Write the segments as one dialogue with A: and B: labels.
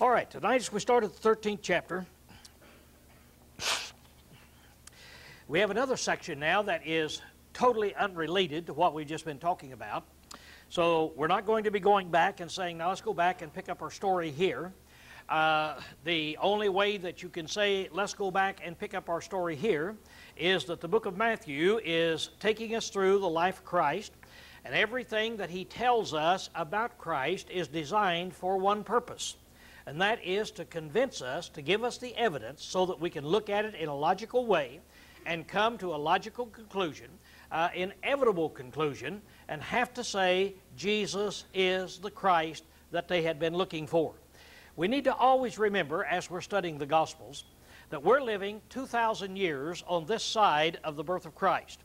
A: All right, tonight as we start at the 13th chapter, we have another section now that is totally unrelated to what we've just been talking about. So we're not going to be going back and saying, now let's go back and pick up our story here. The only way that you can say, let's go back and pick up our story here, is that the book of Matthew is taking us through the life of Christ, and everything that he tells us about Christ is designed for one purpose, and that is to convince us, to give us the evidence so that we can look at it in a logical way and come to a logical conclusion, inevitable conclusion, and have to say Jesus is the Christ that they had been looking for. We need to always remember, as we're studying the Gospels, that we're living 2,000 years on this side of the birth of Christ.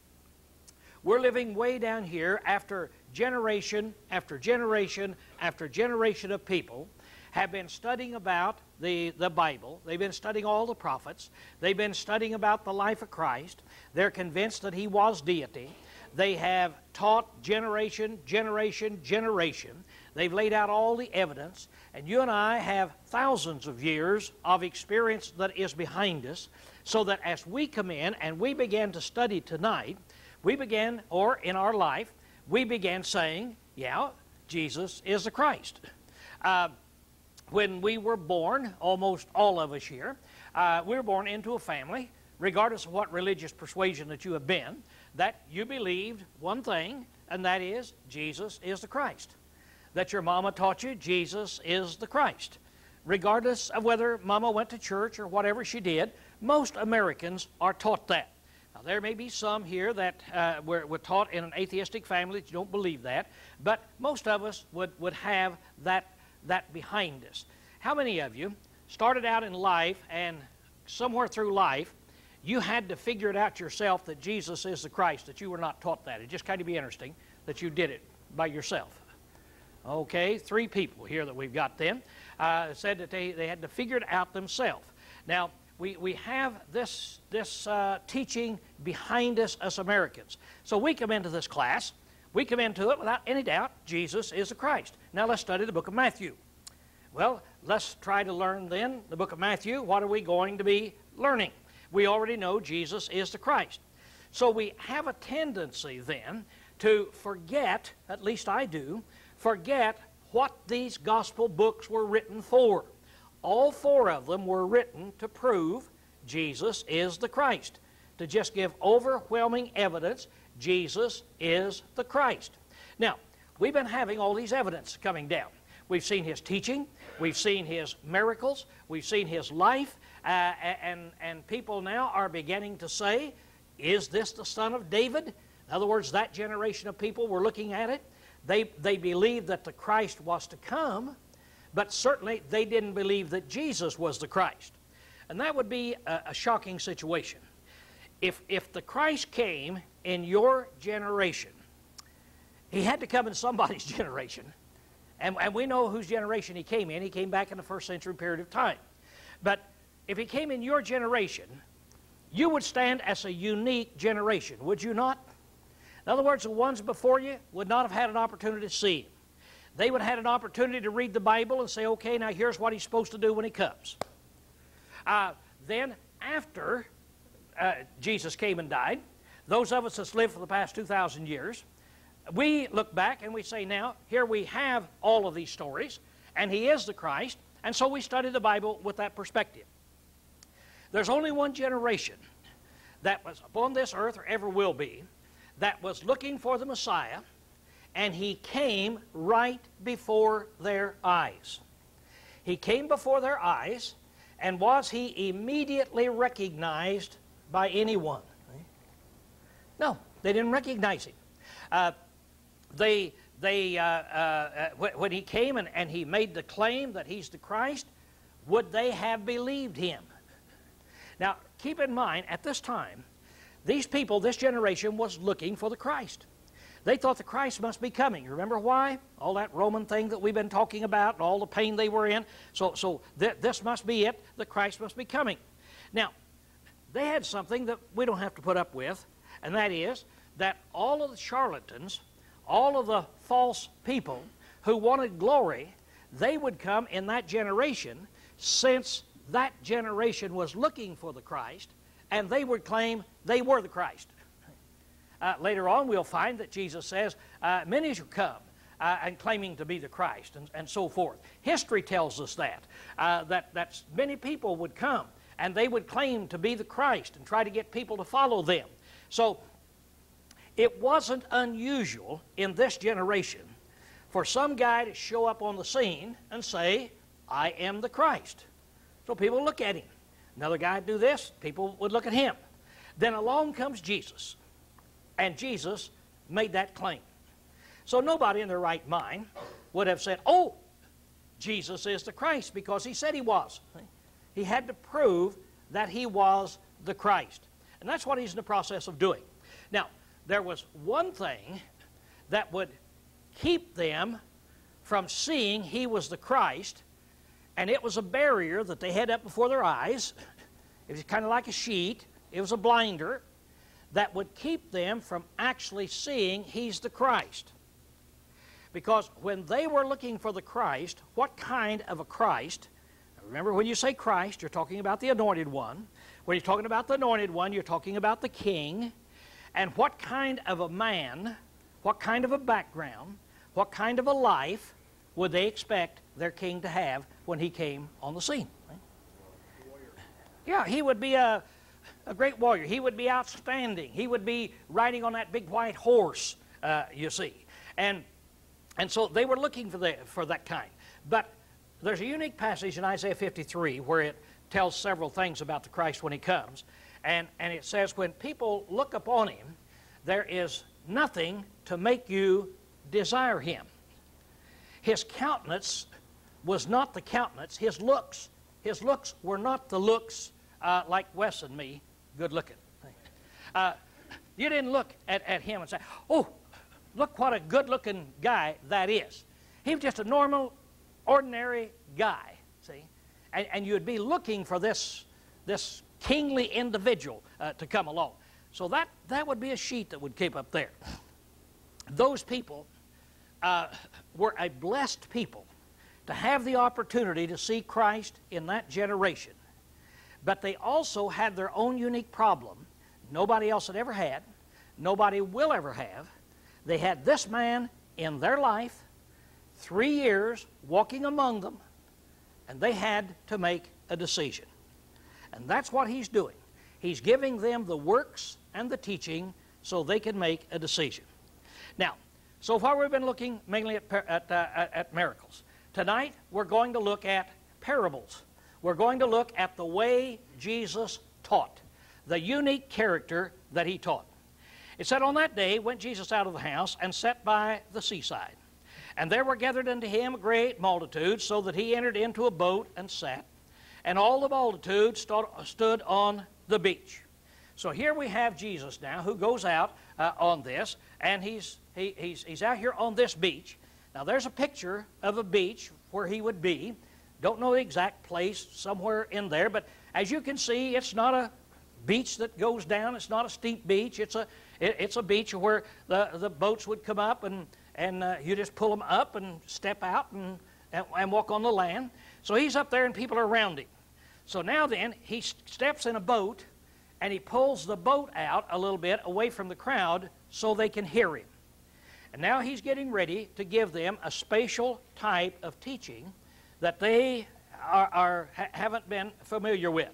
A: We're living way down here after generation after generation after generation of people have been studying about the Bible. They've been studying all the prophets. They've been studying about the life of Christ. They're convinced that he was deity. They have taught generation, generation, generation. They've laid out all the evidence. And you and I have thousands of years of experience that is behind us, so that as we come in and we begin to study tonight, we begin, or in our life, we began saying, yeah, Jesus is the Christ. When we were born, almost all of us here, we were born into a family, regardless of what religious persuasion that you have been, that you believed one thing, and that is Jesus is the Christ. That your mama taught you Jesus is the Christ. Regardless of whether mama went to church or whatever she did, most Americans are taught that. Now, there may be some here that were taught in an atheistic family that you don't believe that, but most of us would have that behind us. How many of you started out in life, and somewhere through life you had to figure it out yourself that Jesus is the Christ, that you were not taught that? It'd just kind of be interesting that you did it by yourself. Okay, 3 people here that we've got then said that they had to figure it out themselves. Now, we have this teaching behind us as Americans. So we come into this class, we come into it without any doubt, Jesus is the Christ. Now let's study the book of Matthew. Well, let's try to learn then the book of Matthew. What are we going to be learning? We already know Jesus is the Christ. So we have a tendency then to forget, at least I do, forget what these gospel books were written for. All 4 of them were written to prove Jesus is the Christ, to just give overwhelming evidence Jesus is the Christ. Now, we've been having all these evidence coming down. We've seen his teaching, we've seen his miracles, we've seen his life, and people now are beginning to say, is this the son of David? In other words, that generation of people were looking at it. They believed that the Christ was to come, but certainly they didn't believe that Jesus was the Christ. And that would be a shocking situation. If the Christ came in your generation, he had to come in somebody's generation. And we know whose generation he came in. He came back in the 1st century period of time. But if he came in your generation, you would stand as a unique generation, would you not? In other words, the ones before you would not have had an opportunity to see him. They would have had an opportunity to read the Bible and say, okay, now here's what he's supposed to do when he comes. Then after Jesus came and died, those of us that's lived for the past 2,000 years, we look back and we say, now, here we have all of these stories, and he is the Christ, and so we study the Bible with that perspective. There's only one generation that was upon this earth, or ever will be, that was looking for the Messiah, and he came right before their eyes. He came before their eyes, and was he immediately recognized by anyone? No, they didn't recognize him. When he came and he made the claim that he's the Christ, would they have believed him? Now, keep in mind, at this time, these people, this generation, was looking for the Christ. They thought the Christ must be coming. You remember why? All that Roman thing that we've been talking about and all the pain they were in. So this must be it. The Christ must be coming. Now, they had something that we don't have to put up with, and that is that all of the charlatans, all of the false people who wanted glory, they would come in that generation, since that generation was looking for the Christ, and they would claim they were the Christ. Later on, we'll find that Jesus says, many shall come and claiming to be the Christ, and so forth. History tells us that many people would come, and they would claim to be the Christ and try to get people to follow them. So it wasn't unusual in this generation for some guy to show up on the scene and say, I am the Christ. So people look at him. Another guy would do this, people would look at him. Then along comes Jesus, and Jesus made that claim. So nobody in their right mind would have said, oh, Jesus is the Christ, because he said he was. He had to prove that he was the Christ. And that's what he's in the process of doing. Now, there was one thing that would keep them from seeing he was the Christ, and it was a barrier that they had up before their eyes. It was kind of like a sheet. It was a blinder that would keep them from actually seeing he's the Christ. Because when they were looking for the Christ, what kind of a Christ? Remember, when you say Christ, you're talking about the Anointed One. When you're talking about the Anointed One, you're talking about the King. And what kind of a man, what kind of a background, what kind of a life would they expect their king to have when he came on the scene? Yeah, he would be a great warrior. He would be outstanding. He would be riding on that big white horse, you see. And so they were looking for that kind. But there's a unique passage in Isaiah 53 where it tells several things about the Christ when he comes. And it says, when people look upon him, there is nothing to make you desire him. His countenance was not the countenance. His looks were not the looks like Wes and me, good looking. You didn't look at him and say, oh, look what a good-looking guy that is. He was just a normal, ordinary guy, see? And you'd be looking for this kingly individual to come along. So that would be a sheet that would keep up there. Those people were a blessed people to have the opportunity to see Christ in that generation. But they also had their own unique problem nobody else had ever had, nobody will ever have. They had this man in their life, 3 years walking among them, and they had to make a decision. And that's what he's doing. He's giving them the works and the teaching so they can make a decision. Now, so far we've been looking mainly at miracles. Tonight we're going to look at parables. We're going to look at the way Jesus taught, the unique character that he taught. It said, on that day went Jesus out of the house and sat by the seaside. And there were gathered unto him a great multitude, so that he entered into a boat and sat. And all the multitude stood on the beach. So here we have Jesus now, who goes out on this, and he's out here on this beach. Now there's a picture of a beach where he would be. Don't know the exact place, somewhere in there, but as you can see, it's not a beach that goes down. It's not a steep beach. It's a beach where the boats would come up, and you just pull them up and step out and walk on the land. So he's up there and people are around him. So now then, he steps in a boat and he pulls the boat out a little bit away from the crowd so they can hear him. And now he's getting ready to give them a spatial type of teaching that they haven't been familiar with.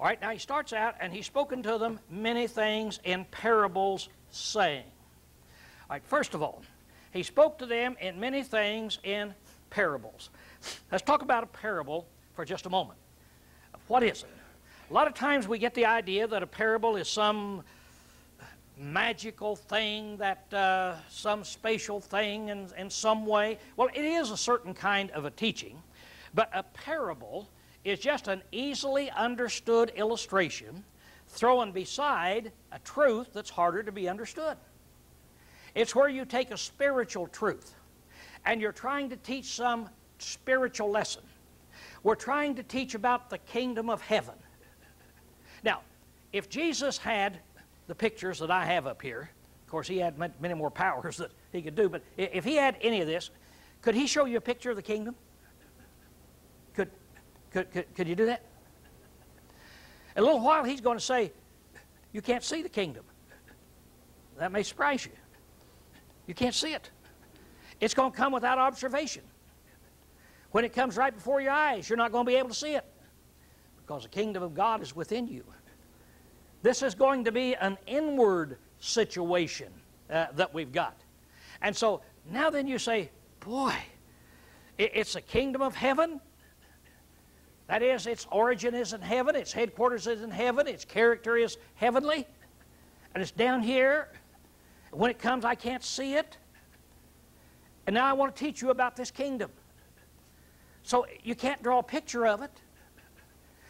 A: All right, now he starts out, and he's spoken to them many things in parables, saying. All right, first of all, he spoke to them in many things in parables. Let's talk about a parable for just a moment. What is it? A lot of times we get the idea that a parable is some magical thing, that some spatial thing in some way. Well, it is a certain kind of a teaching, but a parable is just an easily understood illustration thrown beside a truth that's harder to be understood. It's where you take a spiritual truth and you're trying to teach some spiritual lesson. We're trying to teach about the kingdom of heaven. Now, if Jesus had the pictures that I have up here, of course he had many more powers that he could do, but if he had any of this, Could he show you a picture of the kingdom? Could you do that? In a little while, he's going to say, you can't see the kingdom. That may surprise you. You can't see it. It's going to come without observation. When it comes right before your eyes, you're not going to be able to see it because the kingdom of God is within you. This is going to be an inward situation that we've got. And so now then you say, boy, it's the kingdom of heaven. That is, its origin is in heaven, its headquarters is in heaven, its character is heavenly, and it's down here. When it comes, I can't see it. And now I want to teach you about this kingdom. So you can't draw a picture of it.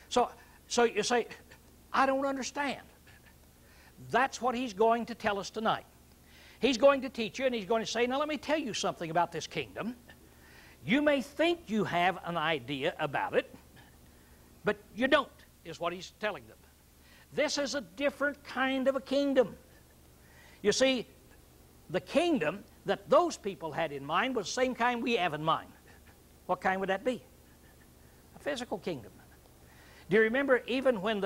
A: So you say, I don't understand. That's what he's going to tell us tonight. He's going to teach you, and he's going to say, now let me tell you something about this kingdom. You may think you have an idea about it, but you don't, is what he's telling them. This is a different kind of a kingdom. You see, the kingdom that those people had in mind was the same kind we have in mind. What kind would that be? A physical kingdom. Do you remember even when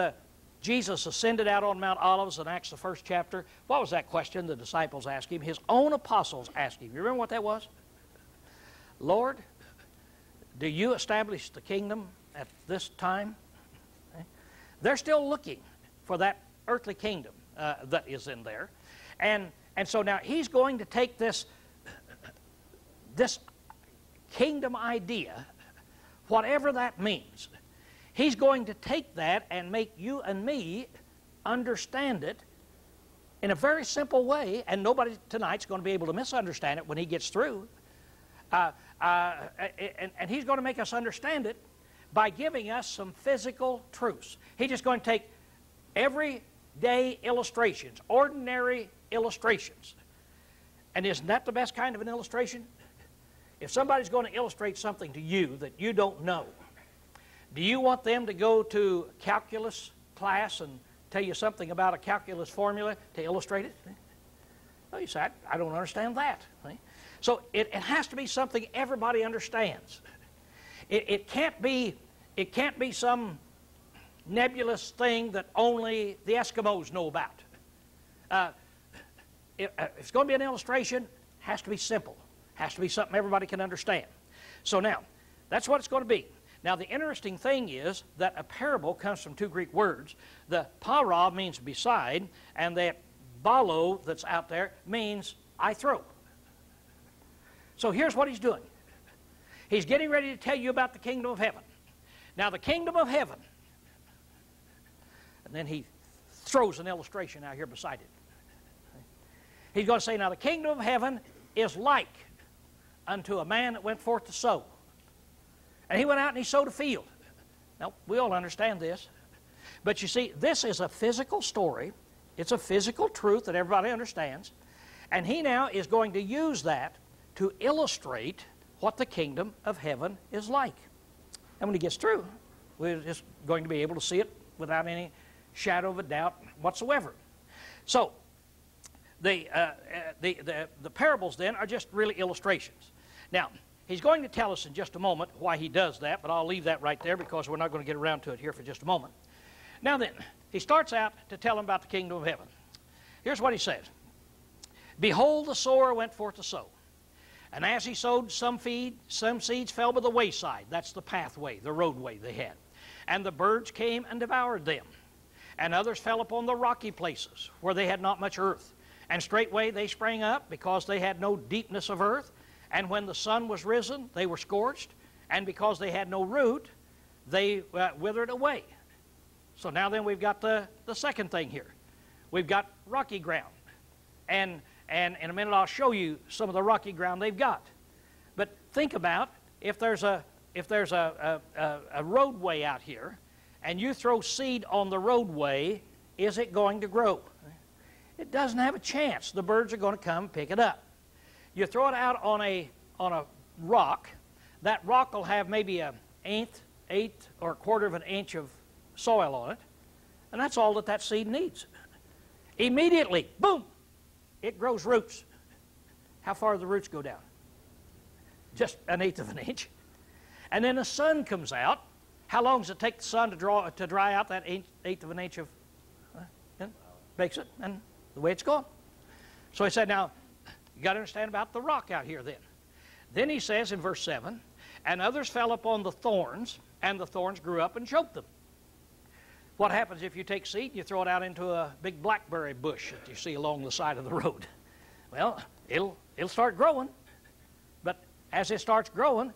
A: Jesus ascended out on Mount Olives in Acts the 1st chapter, what was that question the disciples asked him? His own apostles asked him. You remember what that was? Lord, do you establish the kingdom at this time? Okay. They're still looking for that earthly kingdom that is in there. And so now he's going to take this kingdom idea, whatever that means, he's going to take that and make you and me understand it in a very simple way, and nobody tonight's going to be able to misunderstand it when he gets through. And he's going to make us understand it by giving us some physical truths. He's just going to take everyday illustrations, ordinary illustrations. And isn't that the best kind of an illustration? If somebody's going to illustrate something to you that you don't know, do you want them to go to calculus class and tell you something about a calculus formula to illustrate it? Well, you say, I don't understand that. So it has to be something everybody understands. It can't be some nebulous thing that only the Eskimos know about. If it's going to be an illustration, it has to be simple. It has to be something everybody can understand. So now, that's what it's going to be. Now, the interesting thing is that a parable comes from two Greek words. The para means beside, and that balo that's out there means I throw. So here's what he's doing. He's getting ready to tell you about the kingdom of heaven. Now, the kingdom of heaven, and then he throws an illustration out here beside it. He's going to say, now the kingdom of heaven is like unto a man that went forth to sow. And he went out and he sowed a field. Now, we all understand this. But you see, this is a physical story. It's a physical truth that everybody understands. And he now is going to use that to illustrate what the kingdom of heaven is like. And when he gets through, we're just going to be able to see it without any shadow of a doubt whatsoever. So, the parables then are just really illustrations. Now, he's going to tell us in just a moment why he does that, but I'll leave that right there because we're not going to get around to it here for just a moment. Now then, he starts out to tell them about the kingdom of heaven. Here's what he says. Behold, the sower went forth to sow. And as he sowed, some seeds fell by the wayside. That's the pathway, the roadway they had. And the birds came and devoured them. And others fell upon the rocky places where they had not much earth. And straightway they sprang up because they had no deepness of earth. And when the sun was risen, they were scorched. And because they had no root, they withered away. So now then we've got the second thing here. We've got rocky ground. And in a minute I'll show you some of the rocky ground they've got. But think about if there's a roadway out here and you throw seed on the roadway, is it going to grow? It doesn't have a chance. The birds are going to come and pick it up. You throw it out on a rock. That rock will have maybe an eighth or a quarter of an inch of soil on it, and that's all that seed needs. Immediately, boom, it grows roots. How far do the roots go down? just 1/8 of an inch. And then the sun comes out. How long does it take the sun to dry out that 1/8 of an inch of, bakes it, and the way it's going. So he said, now, you got to understand about the rock out here then. Then he says in verse 7, and others fell upon the thorns, and the thorns grew up and choked them. What happens if you take seed and you throw it out into a big blackberry bush that you see along the side of the road? Well, it'll start growing, but as it starts growing,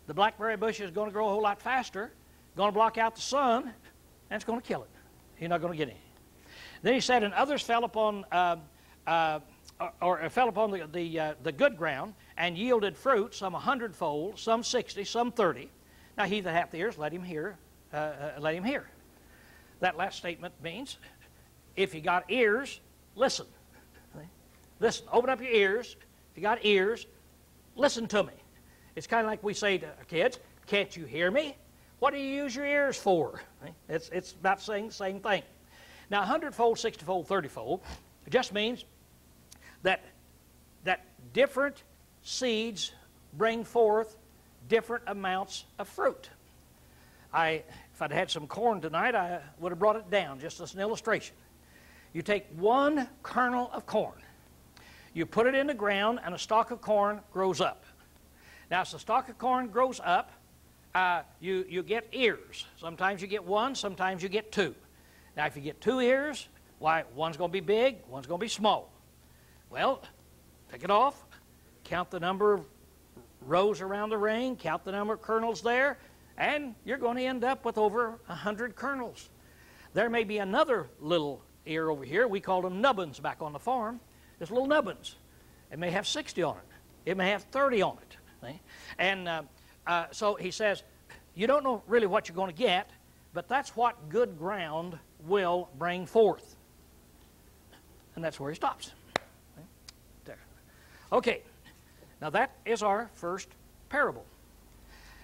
A: the blackberry bush is going to grow a whole lot faster, going to block out the sun, and it's going to kill it. You're not going to get any. Then he said, and others fell upon the good ground and yielded fruit, some 100-fold, some 60, some 30. Now he that hath ears, let him hear. Let him hear. That last statement means, if you got ears, listen. Listen. Open up your ears. If you got ears, listen to me. It's kind of like we say to our kids, can't you hear me? What do you use your ears for? It's about saying the same thing. Now, 100-fold, 60-fold, 30-fold just means that different seeds bring forth different amounts of fruit. If I'd had some corn tonight, I would have brought it down, just as an illustration. You take one kernel of corn, you put it in the ground, and a stalk of corn grows up. Now, as the stalk of corn grows up, you get ears. Sometimes you get one, sometimes you get two. Now, if you get 2 ears, why, one's going to be big, one's going to be small. Well, take it off, count the number of rows around the ring, count the number of kernels there, and you're going to end up with over 100 kernels. There may be another little ear over here. We called them nubbins back on the farm. There's little nubbins. It may have 60 on it. It may have 30 on it. See? And so he says, you don't know really what you're going to get, but that's what good ground will bring forth. And that's where he stops. There. Okay. Now that is our first parable.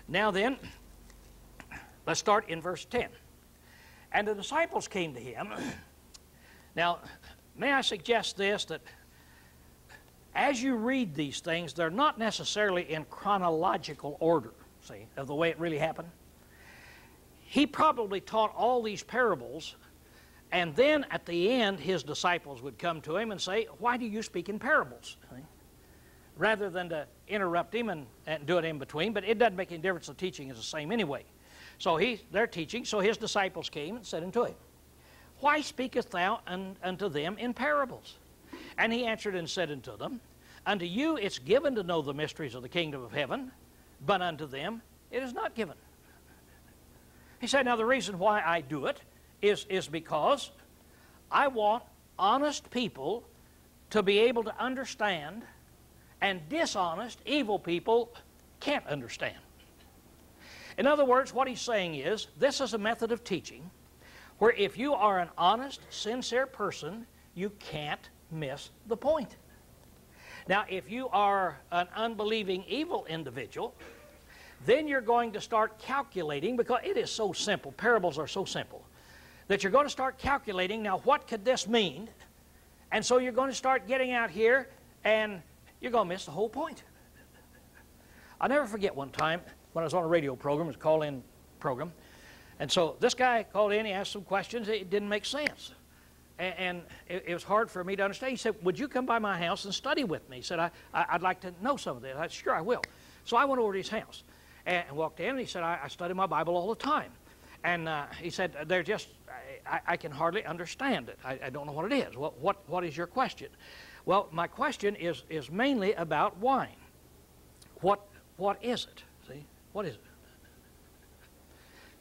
A: Now then, let's start in verse 10. And the disciples came to him. Now, may I suggest this, that as you read these things, they're not necessarily in chronological order, see, of the way it really happened. He probably taught all these parables, and then at the end, his disciples would come to him and say, why do you speak in parables? See? Rather than to interrupt him and do it in between, but it doesn't make any difference. The teaching is the same anyway. So they're teaching, so his disciples came and said unto him, why speakest thou unto them in parables? And he answered and said unto them, unto you it's given to know the mysteries of the kingdom of heaven, but unto them it is not given. He said, now the reason why I do it is because I want honest people to be able to understand, and dishonest, evil people can't understand. In other words, what he's saying is, this is a method of teaching where if you are an honest, sincere person, you can't miss the point. Now, if you are an unbelieving, evil individual, then you're going to start calculating, because it is so simple, parables are so simple, that you're going to start calculating, now what could this mean? And so you're going to start getting out here, and you're going to miss the whole point. I'll never forget one time when I was on a radio program, it was a call-in program, and so this guy called in, he asked some questions, it didn't make sense. And it was hard for me to understand. He said, would you come by my house and study with me? He said, I'd like to know some of this. I said, sure, I will. So I went over to his house and walked in, and he said, I study my Bible all the time. And he said, they're just, I can hardly understand it. I don't know what it is. What is your question? Well, my question is mainly about wine. What is it? See, what is it?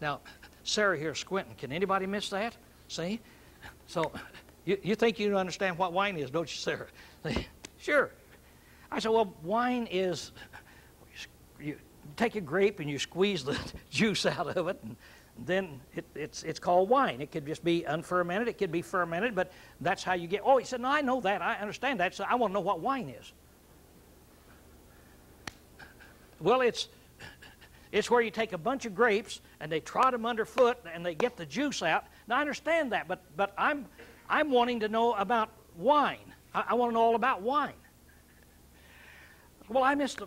A: Now, Sarah here is squinting. Can anybody miss that? See? So, you think you understand what wine is, don't you, Sarah? Sure. I said, well, wine is, you take a grape and you squeeze the juice out of it, and then it's called wine. It could just be unfermented, it could be fermented, but that's how you get, oh, he said, no, I know that, I understand that, so I want to know what wine is. Well, it's where you take a bunch of grapes and they trot them underfoot and they get the juice out. Now, I understand that, but I'm wanting to know about wine. I want to know all about wine. Well, I missed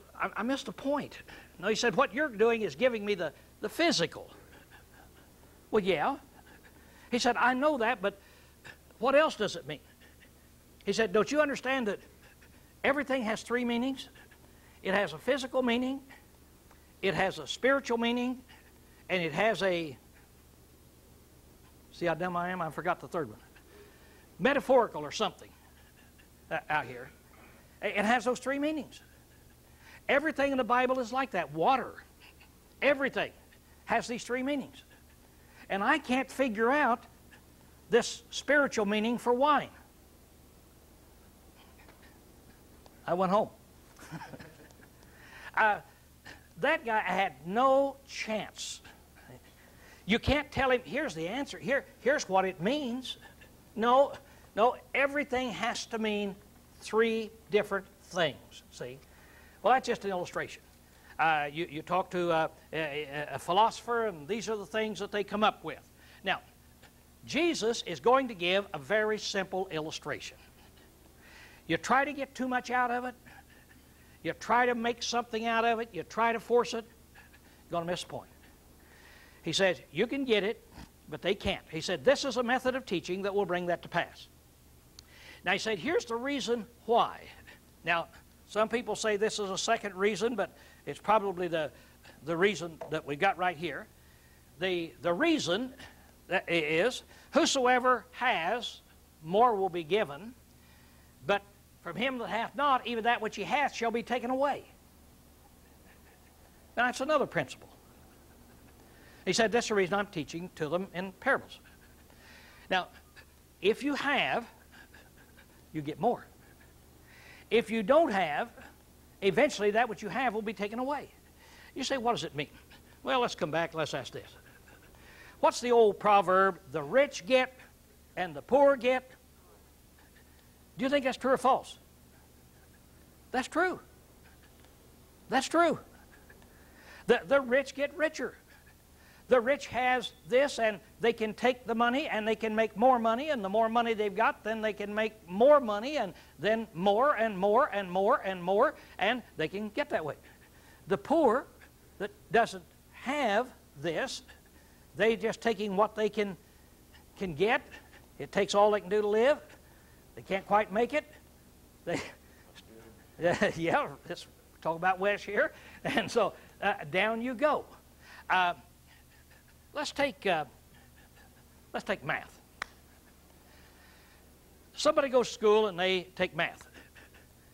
A: the point. No, he said, what you're doing is giving me the physical. Well, yeah. He said, I know that, but what else does it mean? He said, don't you understand that everything has three meanings? It has a physical meaning, it has a spiritual meaning, and it has a, see how dumb I am? I forgot the third one. Metaphorical or something out here. It has those three meanings. Everything in the Bible is like that. Water, everything has these three meanings. And I can't figure out this spiritual meaning for wine. I went home. That guy had no chance. You can't tell him, here's the answer, here's what it means. No, everything has to mean three different things, see? Well, that's just an illustration. You talk to a philosopher, and these are the things that they come up with. Now, Jesus is going to give a very simple illustration. You try to get too much out of it, you try to make something out of it, you try to force it, you're going to miss the point. He says, you can get it, but they can't. He said, this is a method of teaching that will bring that to pass. Now, he said, here's the reason why. Now, some people say this is a second reason, but it's probably the reason that we got right here. The reason that is, whosoever has, more will be given, but from him that hath not, even that which he hath shall be taken away. Now, that's another principle. He said, that's the reason I'm teaching to them in parables. Now, if you have, you get more. If you don't have, eventually that which you have will be taken away. You say, what does it mean? Well, let's come back, let's ask this. What's the old proverb, the rich get and the poor get? Do you think that's true or false? That's true. That's true. The rich get richer. The rich has this, and they can take the money, and they can make more money, and the more money they've got, then they can make more money, and then more and more and more and more, and they can get that way. The poor that doesn't have this, they just taking what they can get. It takes all they can do to live. They can't quite make it. Yeah, let's talk about Wes here. And so down you go. Let's take math. Somebody goes to school and they take math.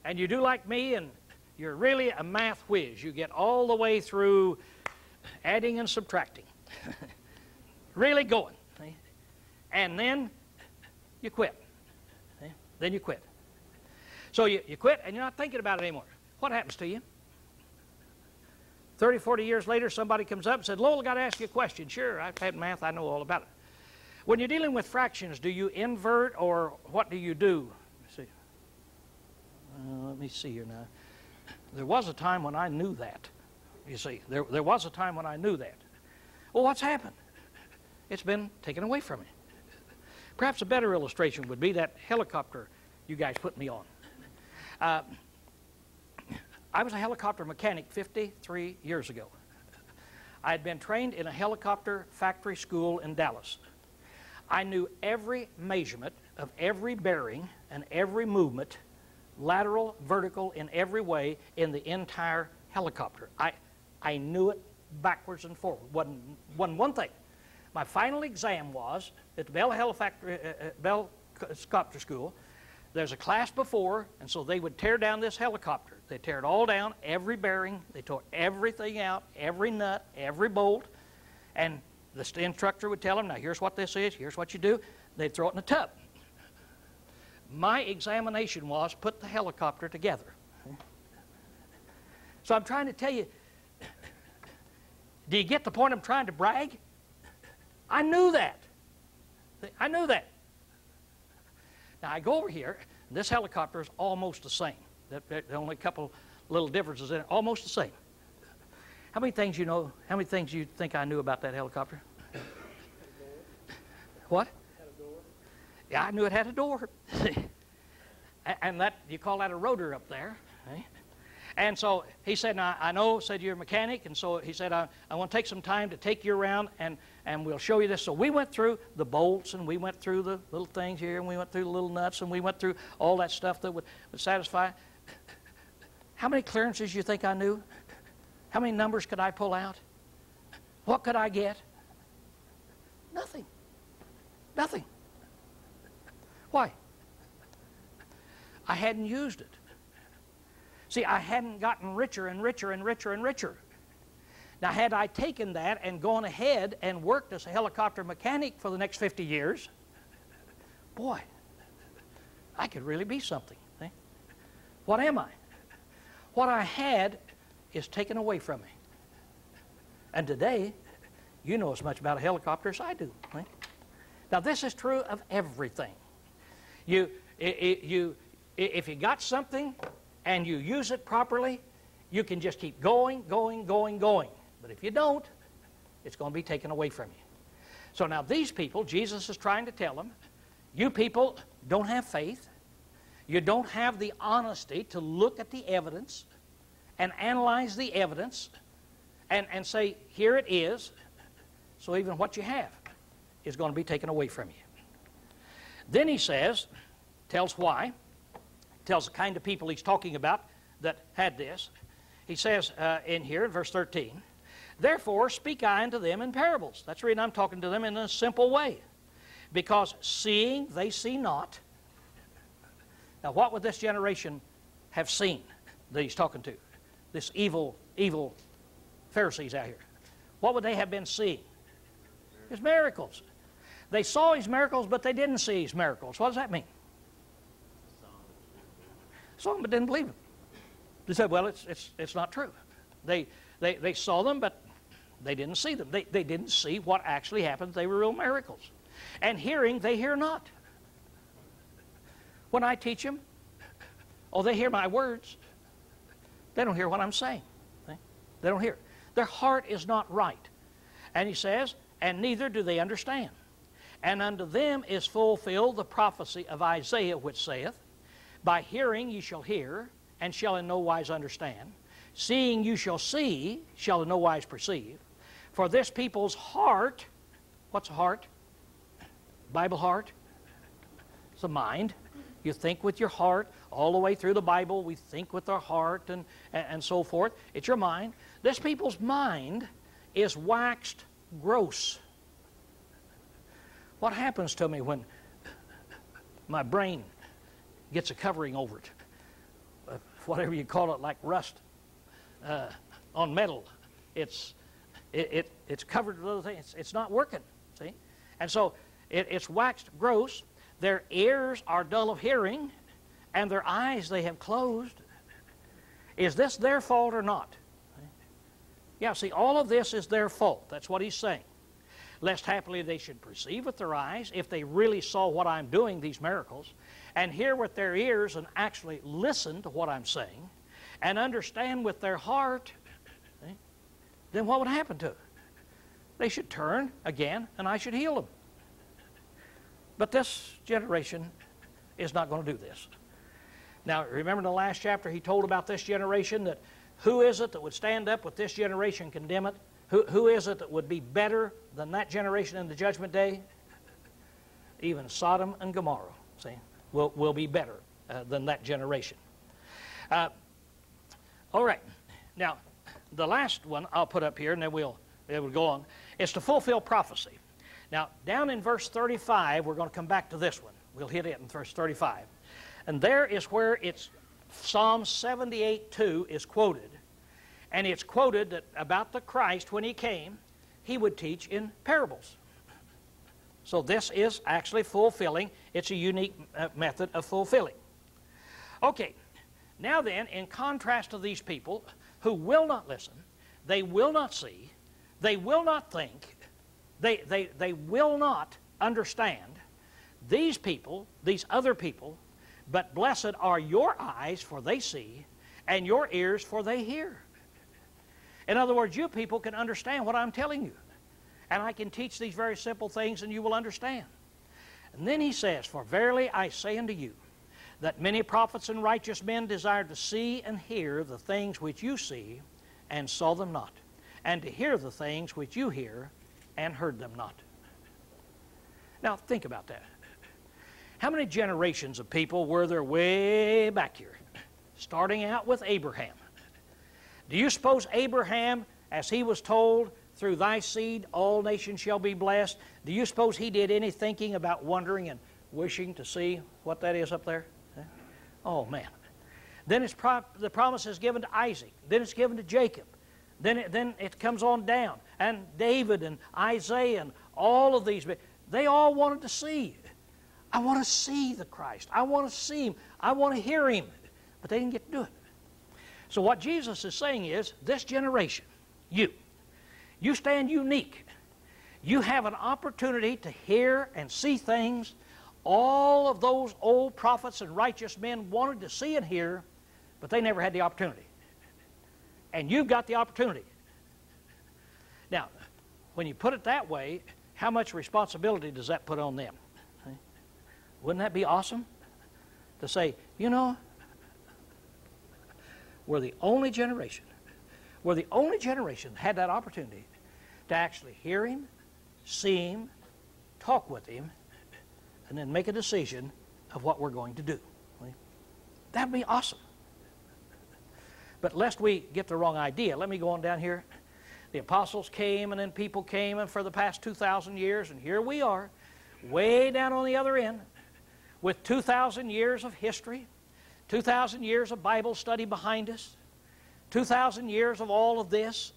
A: And you do like me, and you're really a math whiz. You get all the way through adding and subtracting. Really going. See? And then you quit. See? Then you quit. So you quit and you're not thinking about it anymore. What happens to you? 30, 40 years later, somebody comes up and said, Lowell, I've got to ask you a question. Sure, I've had math, I know all about it. When you're dealing with fractions, do you invert, or what do you do? Let me see here now. There was a time when I knew that. You see, there was a time when I knew that. Well, what's happened? It's been taken away from me. Perhaps a better illustration would be that helicopter you guys put me on. I was a helicopter mechanic 53 years ago. I had been trained in a helicopter factory school in Dallas. I knew every measurement of every bearing and every movement, lateral, vertical, in every way in the entire helicopter. I knew it backwards and forward. Wasn't one thing. My final exam was at the Bell Helicopter School. There's a class before, and so they would tear down this helicopter. They tear it all down, every bearing. They tore everything out, every nut, every bolt. And the instructor would tell them, now here's what this is, here's what you do. They'd throw it in a tub. My examination was put the helicopter together. So I'm trying to tell you, do you get the point I'm trying to brag? I knew that. I knew that. Now I go over here, and this helicopter is almost the same. There are only a couple little differences in it, almost the same. How many things you know, how many things you think I knew about that helicopter? What? Had a door. Yeah, I knew it had a door. And that, you call that a rotor up there. Right? And so he said, now, I know, said, you're a mechanic, and so he said, I want to take some time to take you around, and we'll show you this. So we went through the bolts, and we went through the little things here, and we went through the little nuts, and we went through all that stuff that would satisfy. How many clearances do you think I knew? How many numbers could I pull out? What could I get? Nothing. Nothing. Why? I hadn't used it. See, I hadn't gotten richer and richer and richer and richer. Now, had I taken that and gone ahead and worked as a helicopter mechanic for the next 50 years, boy, I could really be something. See? What am I? What I had is taken away from me. And today, you know as much about a helicopter as I do. See? Now, this is true of everything. If you got something and you use it properly, you can just keep going, going, going, going. But if you don't, it's going to be taken away from you. So now these people, Jesus is trying to tell them, you people don't have faith. You don't have the honesty to look at the evidence and analyze the evidence and say, here it is. So even what you have is going to be taken away from you. Then he says, tells why. Tells the kind of people he's talking about that had this. He says in here, in verse 13, therefore speak I unto them in parables. That's the reason I'm talking to them in a simple way. Because seeing they see not. Now what would this generation have seen that he's talking to? This evil Pharisees out here. What would they have been seeing? His miracles. They saw his miracles, but they didn't see his miracles. What does that mean? Saw them but didn't believe them. They said, well, it's not true. They saw them, but they didn't see them. They didn't see what actually happened. They were real miracles. And hearing, they hear not. When I teach them, oh, they hear my words. They don't hear what I'm saying. See? They don't hear. Their heart is not right. And he says, and neither do they understand. And unto them is fulfilled the prophecy of Isaiah, which saith, by hearing ye shall hear, and shall in no wise understand. Seeing you shall see, shall in no wise perceive. For this people's heart, what's a heart? Bible heart? It's a mind. You think with your heart. All the way through the Bible, we think with our heart and so forth. It's your mind. This people's mind is waxed gross. What happens to me when my brain gets a covering over it? Whatever you call it, like rust on metal. It's covered with other things. It's not working, see? And so it's waxed gross. Their ears are dull of hearing, and their eyes they have closed. Is this their fault or not? Yeah, see, all of this is their fault. That's what he's saying. Lest happily they should perceive with their eyes, if they really saw what I'm doing, these miracles, and hear with their ears and actually listen to what I'm saying, and understand with their heart, see, then what would happen to it? They should turn again, and I should heal them. But this generation is not going to do this. Now, remember in the last chapter he told about this generation, that who is it that would stand up with this generation and condemn it? Who is it that would be better than that generation in the judgment day? Even Sodom and Gomorrah, see, will be better than that generation. All right. Now, the last one I'll put up here, and then we'll go on, is to fulfill prophecy. Now, down in verse 35, we're going to come back to this one. We'll hit it in verse 35. And there is where it's Psalm 78:2 is quoted. And it's quoted that about the Christ, when he came, he would teach in parables. So this is actually fulfilling. It's a unique method of fulfilling. Okay, now then, in contrast to these people who will not listen, they will not see, they will not think, they will not understand, these people, these other people, but blessed are your eyes, for they see, and your ears, for they hear. In other words, you people can understand what I'm telling you. And I can teach these very simple things and you will understand. And then he says, for verily I say unto you, that many prophets and righteous men desired to see and hear the things which you see, and saw them not, and to hear the things which you hear, and heard them not. Now, think about that. How many generations of people were there way back here, starting out with Abraham? Do you suppose Abraham, as he was told, through thy seed all nations shall be blessed, do you suppose he did any thinking about wondering and wishing to see what that is up there? Oh, man. Then the promise is given to Isaac. Then it's given to Jacob. Then it comes on down. And David and Isaiah and all of these, they all wanted to see. I want to see the Christ. I want to see Him. I want to hear Him. But they didn't get to do it. So what Jesus is saying is, this generation, you stand unique. You have an opportunity to hear and see things all of those old prophets and righteous men wanted to see and hear, but they never had the opportunity. And you've got the opportunity. Now, when you put it that way, how much responsibility does that put on them? Wouldn't that be awesome? To say, you know, we're the only generation that had that opportunity to actually hear Him, see Him, talk with Him, and then make a decision of what we're going to do. That would be awesome. But lest we get the wrong idea, let me go on down here. The apostles came, and then people came, and for the past 2,000 years, and here we are, way down on the other end, with 2,000 years of history, 2,000 years of Bible study behind us, 2,000 years of all of this.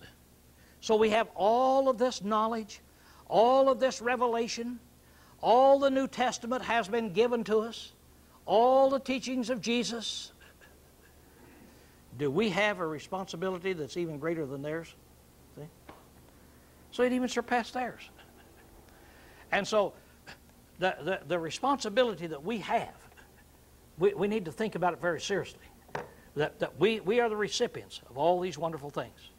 A: So we have all of this knowledge, all of this revelation, all the New Testament has been given to us, all the teachings of Jesus. Do we have a responsibility that's even greater than theirs? See? So it even surpassed theirs. And so the responsibility that we have, we need to think about it very seriously. That we are the recipients of all these wonderful things.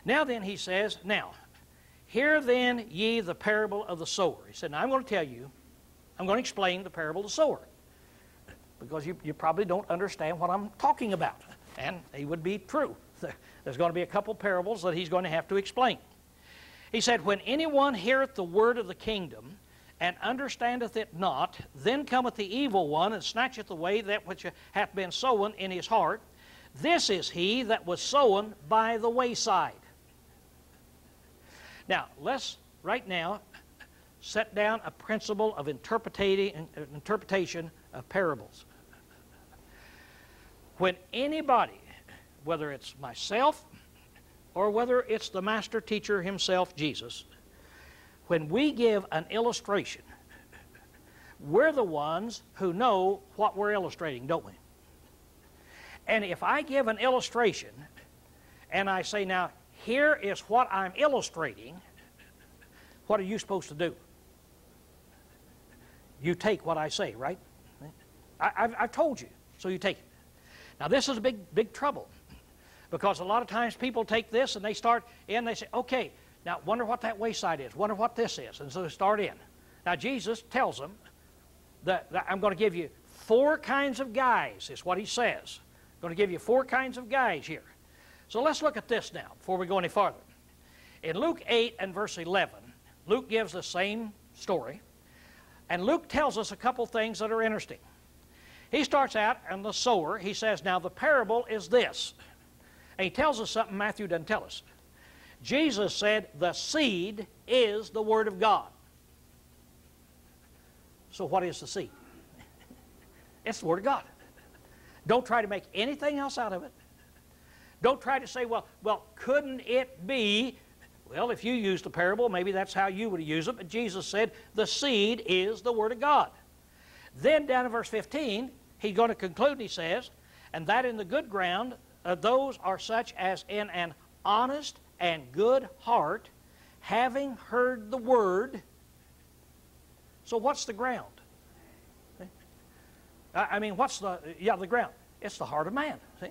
A: Now then, he says, now, hear then ye the parable of the sower. He said, now I'm going to tell you, I'm going to explain the parable of the sower. Because you probably don't understand what I'm talking about. And it would be true. There's going to be a couple parables that he's going to have to explain. He said, when anyone heareth the word of the kingdom, and understandeth it not, then cometh the evil one, and snatcheth away that which hath been sown in his heart. This is he that was sown by the wayside. Now, let's right now set down a principle of interpretation of parables. When anybody, whether it's myself or whether it's the master teacher himself, Jesus, when we give an illustration, we're the ones who know what we're illustrating, don't we? And if I give an illustration and I say, now, here is what I'm illustrating, what are you supposed to do? You take what I say, right? I've told you, so you take it. Now, this is a big trouble, because a lot of times people take this and they start in, they say, okay, now wonder what that wayside is, wonder what this is, and so they start in. Now, Jesus tells them that I'm going to give you 4 kinds of guys, is what he says. I'm going to give you 4 kinds of guys here. So let's look at this now before we go any farther. In Luke 8 and verse 11, Luke gives the same story, and Luke tells us a couple things that are interesting. He starts out in the sower. He says, now the parable is this. And he tells us something Matthew doesn't tell us. Jesus said, the seed is the Word of God. So what is the seed? It's the Word of God. Don't try to make anything else out of it. Don't try to say, well, couldn't it be? Well, if you used the parable, maybe that's how you would use it. But Jesus said, the seed is the Word of God. Then down in verse 15, he's going to conclude, and he says, and that in the good ground, those are such as in an honest and good heart, having heard the word. So what's the ground? I mean, what's the ground? It's the heart of man. See?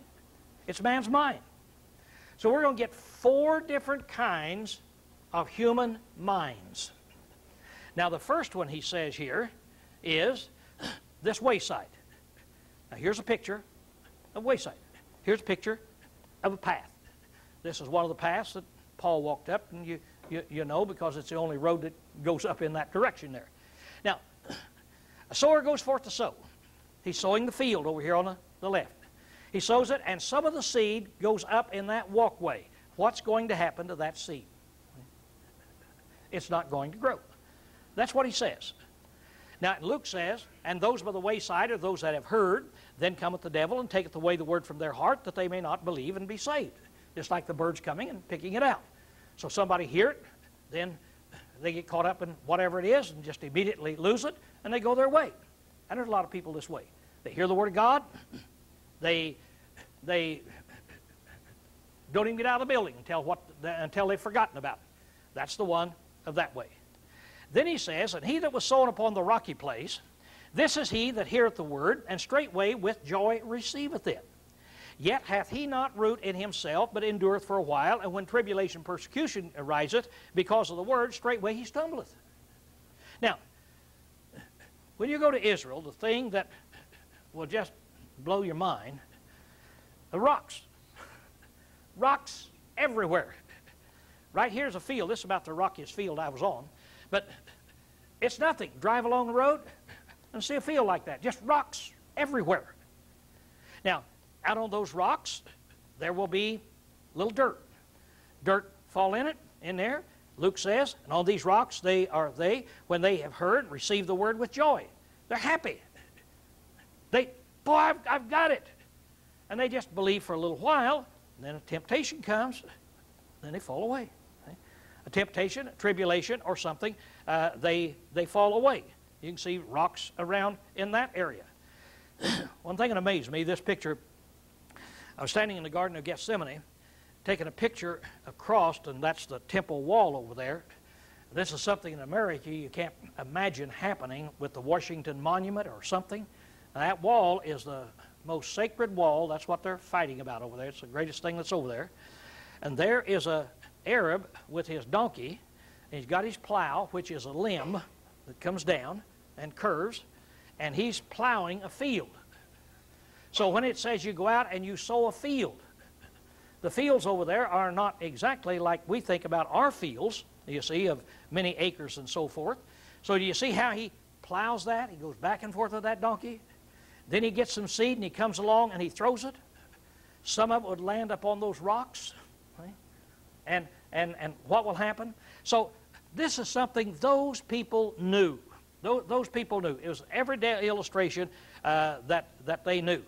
A: It's man's mind. So we're going to get 4 different kinds of human minds. Now, the first one he says here is this wayside. Now here's a picture of wayside. Here's a picture of a path. This is one of the paths that Paul walked up, and you know, because it's the only road that goes up in that direction there. Now, a sower goes forth to sow. He's sowing the field over here on the left. He sows it, and some of the seed goes up in that walkway. What's going to happen to that seed? It's not going to grow. That's what he says. Now, Luke says, and those by the wayside are those that have heard, then cometh the devil and taketh away the word from their heart, that they may not believe and be saved. Just like the birds coming and picking it out. So somebody hear it, then they get caught up in whatever it is and just immediately lose it, and they go their way. And there's a lot of people this way. They hear the word of God, they don't even get out of the building until they've forgotten about it. That's the one of that way. Then he says, and he that was sown upon the rocky place, this is he that heareth the word, and straightway with joy receiveth it. Yet hath he not root in himself, but endureth for a while, and when tribulation, persecution ariseth because of the word, straightway he stumbleth. Now, when you go to Israel, the thing that will just blow your mind, the rocks. Rocks everywhere. Right here's a field. This is about the rockiest field I was on. But it's nothing. Drive along the road and see a field like that. Just rocks everywhere. Now, out on those rocks, there will be little dirt. Dirt fall in there. Luke says, and on these rocks when they have heard, receive the word with joy. They're happy. I've got it. And they just believe for a little while, and then a temptation comes, then they fall away. A temptation, a tribulation, or something, they fall away. You can see rocks around in that area. One thing that amazed me, this picture, I was standing in the Garden of Gethsemane, taking a picture across, and that's the temple wall over there. This is something in America you can't imagine happening with the Washington Monument or something. That wall is the most sacred wall. That's what they're fighting about over there. It's the greatest thing that's over there. And there is a Arab with his donkey, and he's got his plow, which is a limb that comes down and curves, and he's plowing a field. So when it says you go out and you sow a field, the fields over there are not exactly like we think about our fields, you see, of many acres and so forth. So do you see how he plows that? He goes back and forth with that donkey. Then he gets some seed and he comes along and he throws it. Some of it would land up on those rocks. Right? And what will happen? So this is something those people knew. Those people knew. It was an everyday illustration that they knew.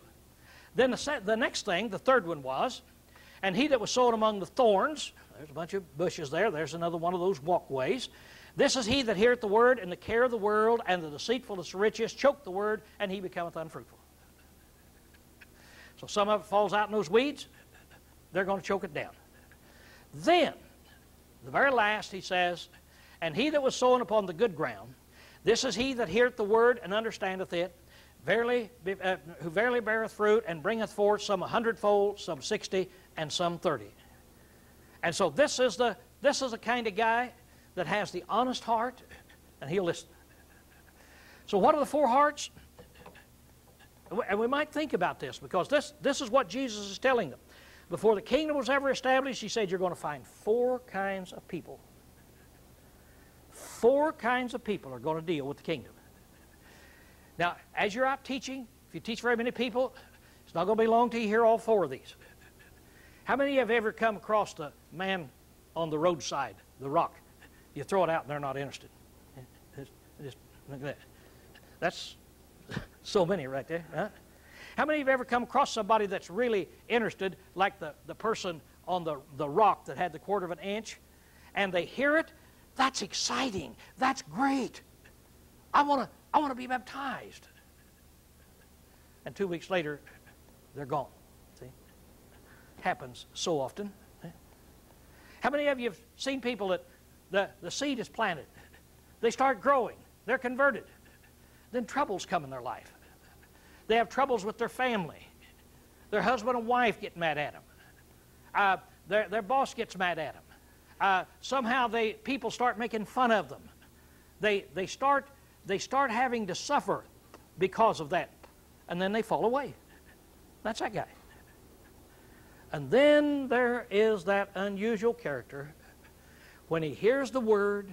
A: Then the next thing, the third one was, and he that was sown among the thorns, there's a bunch of bushes there, there's another one of those walkways. This is he that heareth the word, and the care of the world, and the deceitfulness of riches choke the word, and he becometh unfruitful. So some of it falls out in those weeds, they're going to choke it down. Then, the very last, he says, and he that was sown upon the good ground, this is he that heareth the word and understandeth it, who verily beareth fruit and bringeth forth some 100-fold, some 60, and some 30. And so this is the kind of guy that has the honest heart, and he'll listen. So what are the four hearts? And we might think about this, because this is what Jesus is telling them. Before the kingdom was ever established, he said you're going to find four kinds of people. Four kinds of people are going to deal with the kingdom. Now, as you're out teaching, if you teach very many people, it's not going to be long till you hear all four of these. How many of you have ever come across the man on the roadside, the rock? You throw it out and they're not interested. Just look at that. That's so many right there. Huh? How many of you have ever come across somebody that's really interested, like the person on the rock that had the quarter of an inch, and they hear it? That's exciting. That's great. I want to be baptized. And 2 weeks later, they're gone. See? Happens so often. How many of you have seen people that the seed is planted? They start growing. They're converted. Then troubles come in their life. They have troubles with their family. Their husband and wife get mad at them. Their boss gets mad at them. Somehow people start making fun of them. They start having to suffer because of that. and then they fall away. That's that guy. And then there is that unusual character. When he hears the word,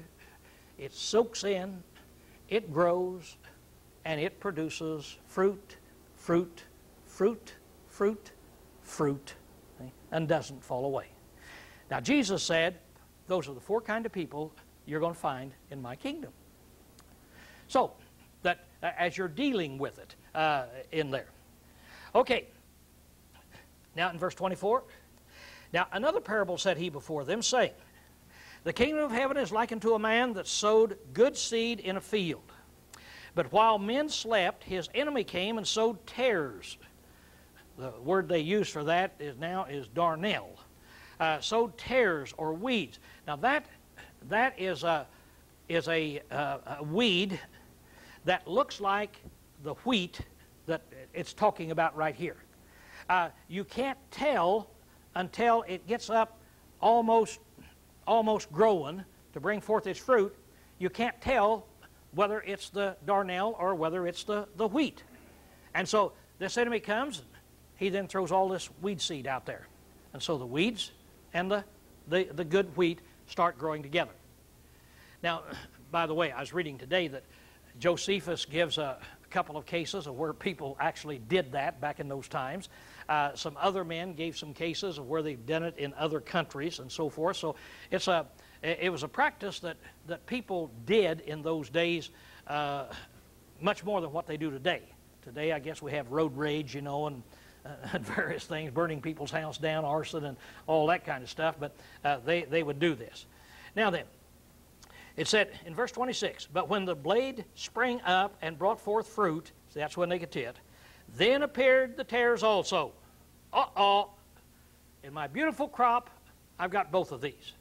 A: it soaks in, it grows, and it produces fruit, fruit, fruit, fruit, fruit, and doesn't fall away. Now, Jesus said, those are the 4 kind of people you're going to find in my kingdom. So, that as you're dealing with it in there. Okay. Now, in verse 24. Now, another parable said he before them, saying, the kingdom of heaven is likened to a man that sowed good seed in a field. But while men slept, his enemy came and sowed tares. The word they use for that is darnel. Sowed tares or weeds. Now that is a weed that looks like the wheat that it's talking about right here. You can't tell until it gets up almost growing to bring forth its fruit. You can't tell whether it's the darnel or whether it's the wheat. And so this enemy comes, he then throws all this weed seed out there. And so the weeds and the good wheat start growing together. Now, by the way, I was reading today that Josephus gives a couple of cases of where people actually did that back in those times. Some other men gave some cases of where they've done it in other countries and so forth. So it was a practice that people did in those days much more than what they do today. Today, I guess we have road rage, and various things, burning people's house down, arson, and all that kind of stuff. But they would do this. Now then, it said in verse 26, but when the blade sprang up and brought forth fruit, so that's when they get to it, then appeared the tares also. In my beautiful crop, I've got both of these.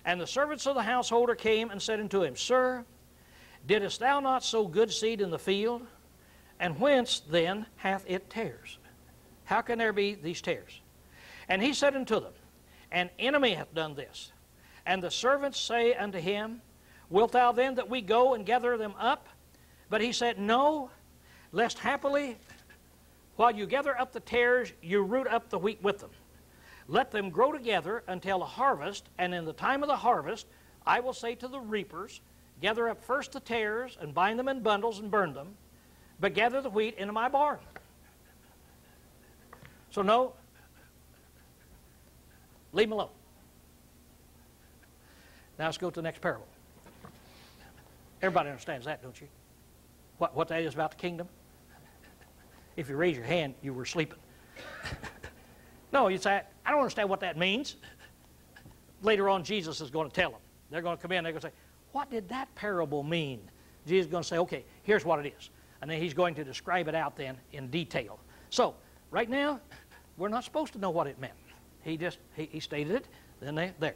A: And the servants of the householder came and said unto him, Sir, didst thou not sow good seed in the field? And whence then hath it tares? How can there be these tares? And he said unto them, An enemy hath done this. And the servants say unto him, Wilt thou then that we go and gather them up? But he said, No, lest happily, while you gather up the tares, you root up the wheat with them. Let them grow together until the harvest, and in the time of the harvest, I will say to the reapers, Gather up first the tares, and bind them in bundles and burn them, but gather the wheat into my barn. So no, leave them alone. Now let's go to the next parable. Everybody understands that, don't you? What that is about the kingdom? If you raise your hand, you were sleeping. No, you say, I don't understand what that means. Later on, Jesus is going to tell them. They're going to come in, they're going to say, what did that parable mean? Jesus is going to say, okay, here's what it is. And then he's going to describe it out then in detail. So, right now, we're not supposed to know what it meant. He stated it, then there.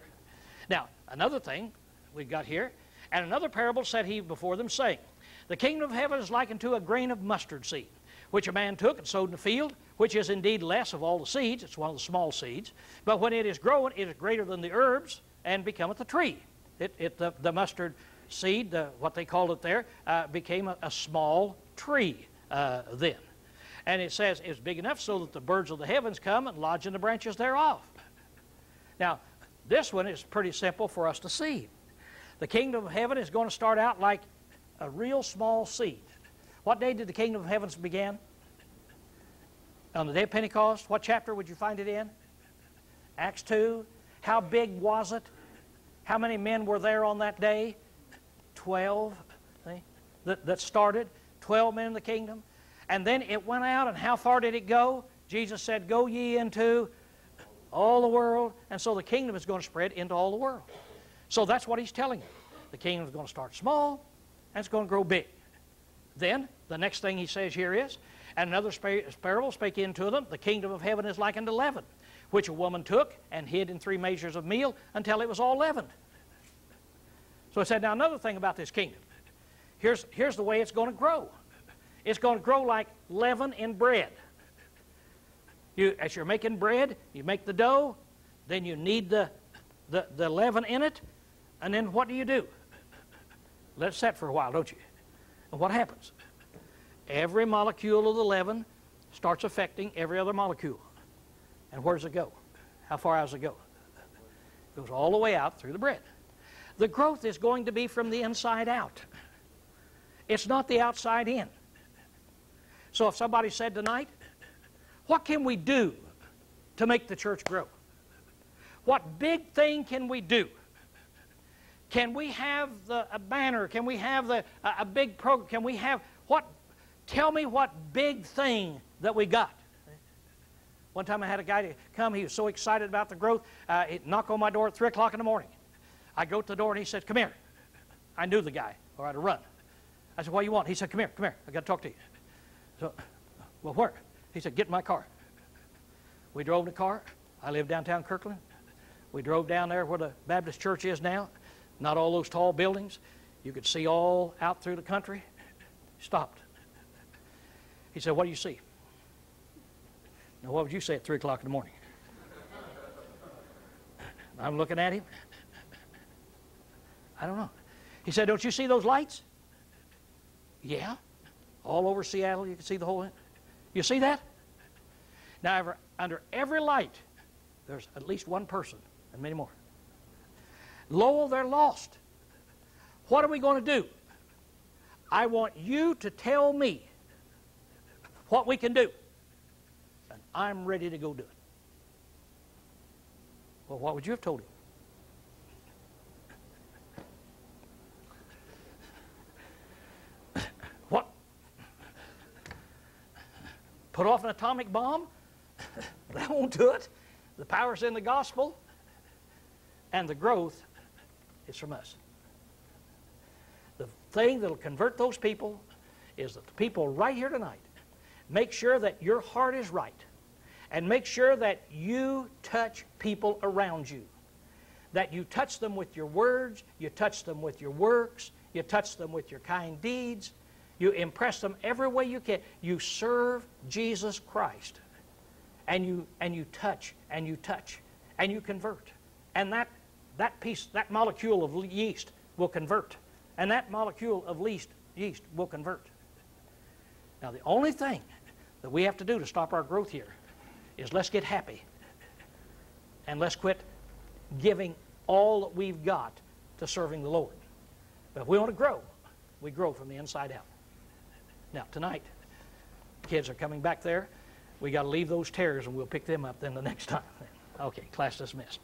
A: Now, another thing we've got here, and another parable said he before them, saying, The kingdom of heaven is likened to a grain of mustard seed, which a man took and sowed in the field, which is indeed less of all the seeds. It's one of the small seeds. But when it is grown, it is greater than the herbs, and becometh a tree. The mustard seed, what they called it there, became a small tree then. And it says it's big enough so that the birds of the heavens come and lodge in the branches thereof. Now, this one is pretty simple for us to see. The kingdom of heaven is going to start out like a real small seed. What day did the kingdom of heavens begin? On the day of Pentecost. What chapter would you find it in? Acts 2. How big was it? How many men were there on that day? 12. See? That started. 12 men in the kingdom. And then it went out, and how far did it go? Jesus said, Go ye into all the world. And so the kingdom is going to spread into all the world. So that's what he's telling you. The kingdom is going to start small, and it's going to grow big. Then, the next thing he says here is, And another parable spake unto them, The kingdom of heaven is like unto leaven, which a woman took and hid in 3 measures of meal until it was all leavened. So he said, now another thing about this kingdom. Here's the way it's going to grow. It's going to grow like leaven in bread. As you're making bread, you make the dough, then you knead the leaven in it, and then what do? Let it set for a while, don't you? And what happens? Every molecule of the leaven starts affecting every other molecule. And where does it go? How far out does it go? It goes all the way out through the bread. The growth is going to be from the inside out. It's not the outside in. So if somebody said tonight, what can we do to make the church grow? What big thing can we do? Can we have a banner? Can we have a big program? Can we have what? Tell me what big thing that we got. One time I had a guy to come. He was so excited about the growth. He'd knock on my door at 3 o'clock in the morning. I go to the door and he said, "Come here." I knew the guy, or I'd have run. I said, "What do you want?" He said, "Come here, come here. I got to talk to you." So, "Well, where?" He said, "Get in my car." We drove in the car. I live downtown Kirkland. We drove down there where the Baptist church is now. Not all those tall buildings. You could see all out through the country. Stopped. He said, "What do you see?" Now, what would you say at 3 o'clock in the morning? I'm looking at him. I don't know. He said, "Don't you see those lights?" Yeah. All over Seattle, you can see the whole thing. You see that? Now, under every light, there's at least one person, and many more. Lowell, they're lost. What are we going to do? I want you to tell me what we can do, and I'm ready to go do it. Well, what would you have told him? What? Put off an atomic bomb? That won't do it. The power's in the gospel, and the growth is from us. The thing that'll convert those people is that the people right here tonight make sure that your heart is right, and make sure that you touch people around you. That you touch them with your words, you touch them with your works, you touch them with your kind deeds, you impress them every way you can. You serve Jesus Christ, and you touch, and you touch, and you convert. And that molecule of yeast will convert, and that molecule of yeast will convert. Now, the only thing that we have to do to stop our growth here is let's get happy, and let's quit giving all that we've got to serving the Lord. But if we want to grow, we grow from the inside out. Now, tonight, kids are coming back there. We got to leave those tares, and we'll pick them up then the next time. Okay, class dismissed.